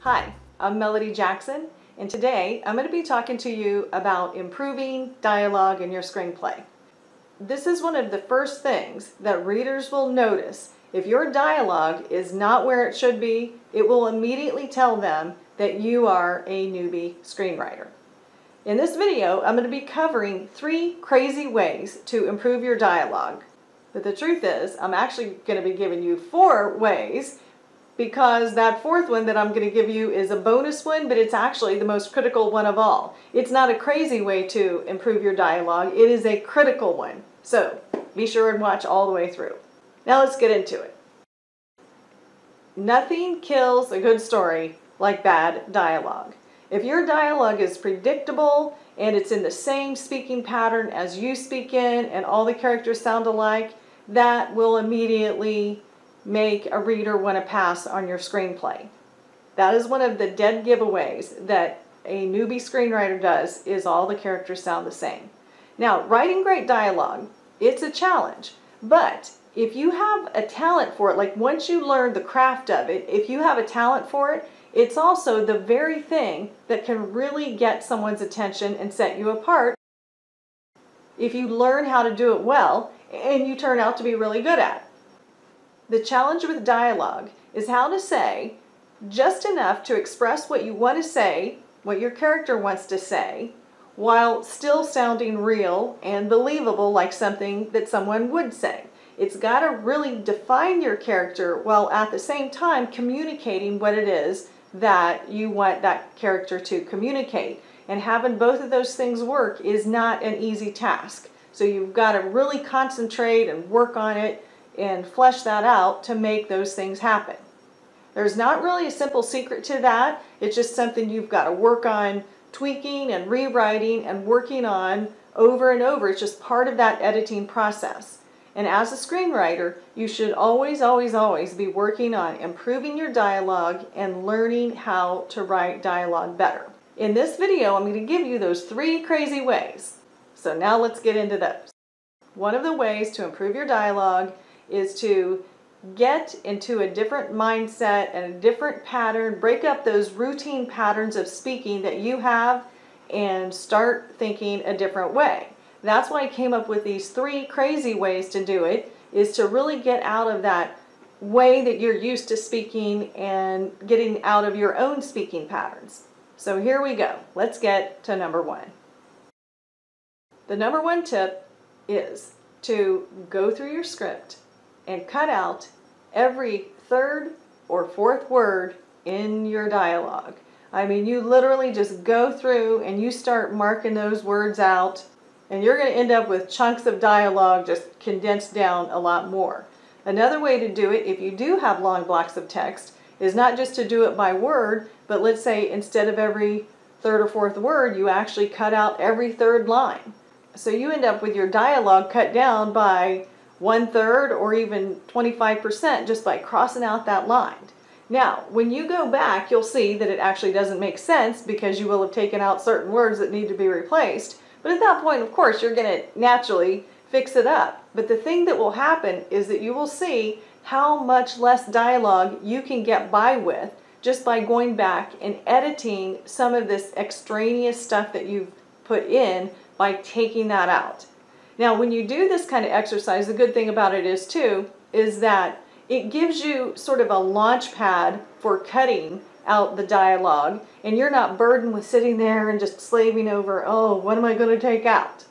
Hi, I'm Melody Jackson, and today I'm going to be talking to you about improving dialogue in your screenplay. This is one of the first things that readers will notice. If your dialogue is not where it should be, it will immediately tell them that you are a newbie screenwriter. In this video, I'm going to be covering 3 crazy ways to improve your dialogue. But the truth is, I'm actually going to be giving you 4 ways, because that 4th one that I'm going to give you is a bonus one, but it's actually the most critical one of all. It's not a crazy way to improve your dialogue, it is a critical one. So be sure and watch all the way through. Now let's get into it. Nothing kills a good story like bad dialogue. If your dialogue is predictable and it's in the same speaking pattern as you speak in and all the characters sound alike, that will immediately make a reader want to pass on your screenplay. That is one of the dead giveaways that a newbie screenwriter does, is all the characters sound the same. Now, writing great dialogue, it's a challenge, but if you have a talent for it, like once you learn the craft of it, if you have a talent for it, it's also the very thing that can really get someone's attention and set you apart if you learn how to do it well and you turn out to be really good at it. The challenge with dialogue is how to say just enough to express what you want to say, what your character wants to say, while still sounding real and believable like something that someone would say. It's got to really define your character while at the same time communicating what it is that you want that character to communicate. And having both of those things work is not an easy task. So you've got to really concentrate and work on it and flesh that out to make those things happen. There's not really a simple secret to that. It's just something you've got to work on tweaking and rewriting and working on over and over. It's just part of that editing process. And as a screenwriter, you should always, always, always be working on improving your dialogue and learning how to write dialogue better. In this video, I'm going to give you those 3 crazy ways. So now let's get into those. One of the ways to improve your dialogue is to get into a different mindset and a different pattern, break up those routine patterns of speaking that you have and start thinking a different way. That's why I came up with these 3 crazy ways to do it, is to really get out of that way that you're used to speaking and getting out of your own speaking patterns. So here we go. Let's get to number 1. The number 1 tip is to go through your script and cut out every 3rd or 4th word in your dialogue. I mean, you literally just go through and you start marking those words out, and you're going to end up with chunks of dialogue just condensed down a lot more. Another way to do it, if you do have long blocks of text, is not just to do it by word, but let's say instead of every 3rd or 4th word, you actually cut out every 3rd line. So you end up with your dialogue cut down by 1/3 or even 25% just by crossing out that line. Now, when you go back, you'll see that it actually doesn't make sense because you will have taken out certain words that need to be replaced. But at that point, of course, you're going to naturally fix it up. But the thing that will happen is that you will see how much less dialogue you can get by with just by going back and editing some of this extraneous stuff that you've put in by taking that out. Now, when you do this kind of exercise, the good thing about it is that it gives you sort of a launch pad for cutting out the dialogue, and you're not burdened with sitting there and just slaving over, oh, what am I going to take out?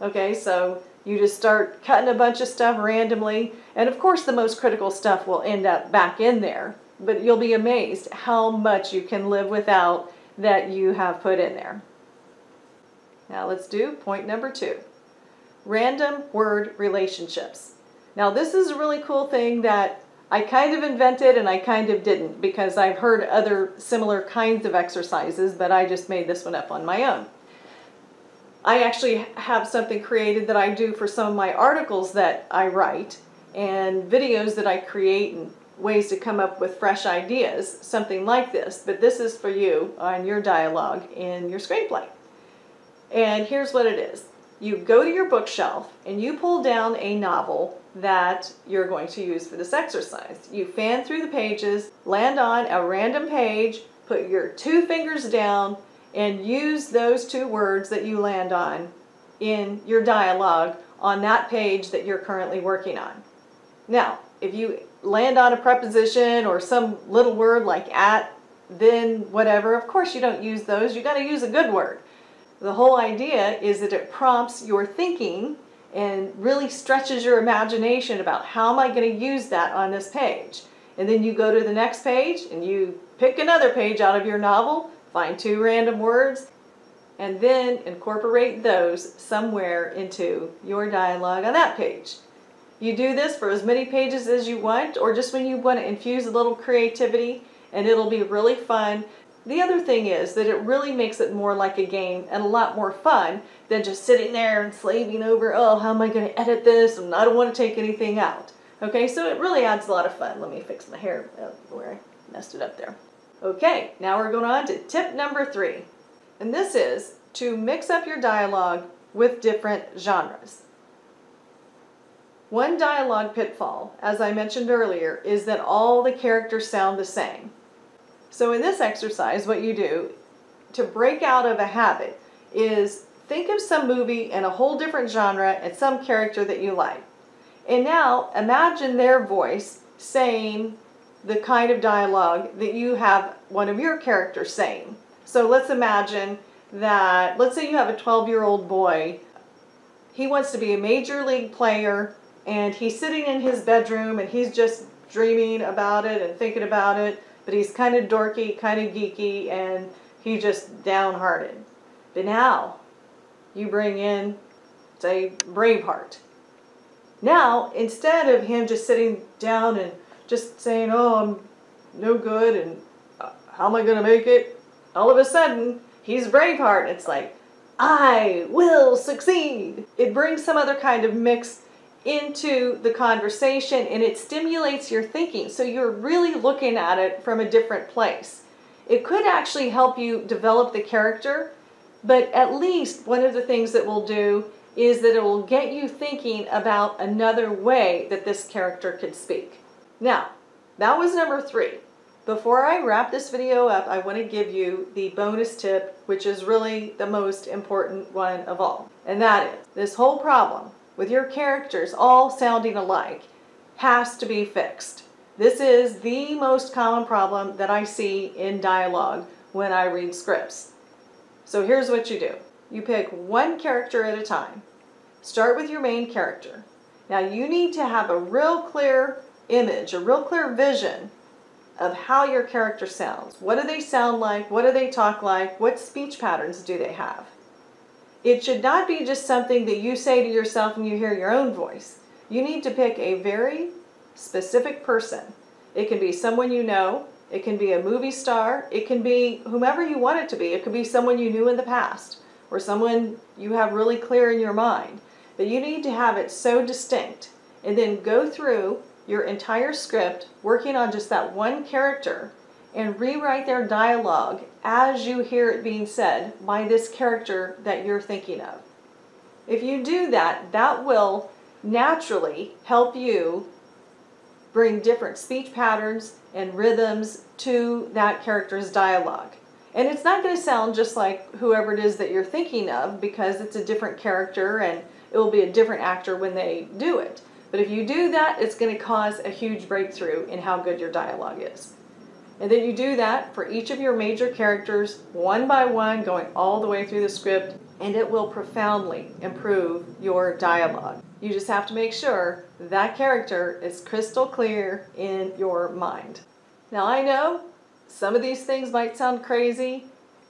Okay, so you just start cutting a bunch of stuff randomly, and of course the most critical stuff will end up back in there, but you'll be amazed how much you can live without that you have put in there. Now let's do point number 2. Random word relationships. Now this is a really cool thing that I kind of invented and I kind of didn't, because I've heard other similar kinds of exercises, but I just made this one up on my own. I actually have something created that I do for some of my articles that I write and videos that I create and ways to come up with fresh ideas, something like this, but this is for you on your dialogue in your screenplay. And here's what it is. You go to your bookshelf and you pull down a novel that you're going to use for this exercise. You fan through the pages, land on a random page put your 2 fingers down and use those 2 words that you land on in your dialogue on that page that you're currently working on. Now, if you land on a preposition or some little word like at, then, whatever, of course you don't use those. You got to use a good word. The whole idea is that it prompts your thinking and really stretches your imagination about how am I going to use that on this page. And then you go to the next page and you pick another page out of your novel, find 2 random words, and then incorporate those somewhere into your dialogue on that page. You do this for as many pages as you want, or just when you want to infuse a little creativity, and it'll be really fun. The other thing is that it really makes it more like a game and a lot more fun than just sitting there and slaving over, oh, how am I going to edit this, and I don't want to take anything out. Okay, so it really adds a lot of fun. Let me fix my hair where I messed it up there. Okay, now we're going on to tip number 3. And this is to mix up your dialogue with different genres. One dialogue pitfall, as I mentioned earlier, is that all the characters sound the same. So in this exercise, what you do to break out of a habit is think of some movie in a whole different genre and some character that you like. And now imagine their voice saying the kind of dialogue that you have one of your characters saying. So let's imagine that, let's say you have a 12-year-old boy. He wants to be a major league player, and he's sitting in his bedroom and he's just dreaming about it and thinking about it, but he's kind of dorky, kind of geeky, and he's just downhearted. But now you bring in, say, Braveheart. Now, instead of him just sitting down and just saying, oh, I'm no good and how am I going to make it? All of a sudden, he's Braveheart. It's like, I will succeed. It brings some other kind of mix into the conversation, and it stimulates your thinking. So you're really looking at it from a different place. It could actually help you develop the character, but at least one of the things that we'll do is that it will get you thinking about another way that this character could speak. Now, that was number 3. Before I wrap this video up, I want to give you the bonus tip, which is really the most important one of all. And that is, this whole problem with your characters all sounding alike has to be fixed. This is the most common problem that I see in dialogue when I read scripts. So here's what you do. You pick one character at a time. Start with your main character. Now you need to have a real clear image, a real clear vision of how your character sounds. What do they sound like? What do they talk like? What speech patterns do they have? It should not be just something that you say to yourself when you hear your own voice. You need to pick a very specific person. It can be someone you know. It can be a movie star. It can be whomever you want it to be. It could be someone you knew in the past or someone you have really clear in your mind. But you need to have it so distinct, and then go through your entire script working on just that one character and rewrite their dialogue as you hear it being said by this character that you're thinking of. If you do that, that will naturally help you bring different speech patterns and rhythms to that character's dialogue. And it's not going to sound just like whoever it is that you're thinking of, because it's a different character and it will be a different actor when they do it. But if you do that, it's going to cause a huge breakthrough in how good your dialogue is. And then you do that for each of your major characters, one by one, going all the way through the script, and it will profoundly improve your dialogue. You just have to make sure that character is crystal clear in your mind. Now I know some of these things might sound crazy,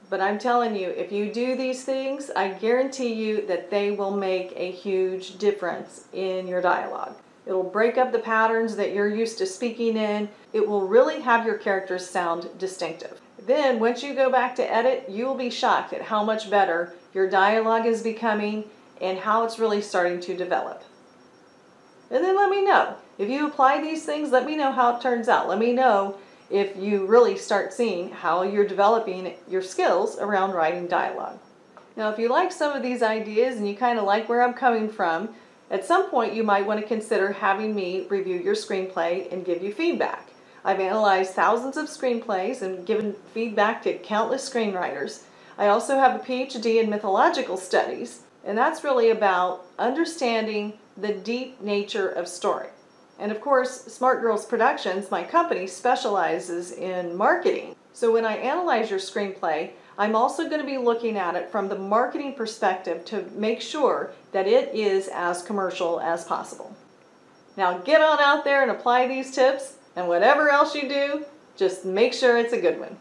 but I'm telling you, if you do these things, I guarantee you that they will make a huge difference in your dialogue. It'll break up the patterns that you're used to speaking in. It will really have your characters sound distinctive. Then, once you go back to edit, you will be shocked at how much better your dialogue is becoming and how it's really starting to develop. And then let me know. If you apply these things, let me know how it turns out. Let me know if you really start seeing how you're developing your skills around writing dialogue. Now, if you like some of these ideas and you kind of like where I'm coming from, at some point you might want to consider having me review your screenplay and give you feedback. I've analyzed thousands of screenplays and given feedback to countless screenwriters. I also have a PhD in mythological studies, and that's really about understanding the deep nature of story. And of course, Smart Girls Productions, my company, specializes in marketing. So when I analyze your screenplay, I'm also going to be looking at it from the marketing perspective to make sure that it is as commercial as possible. Now get on out there and apply these tips, and whatever else you do, just make sure it's a good one.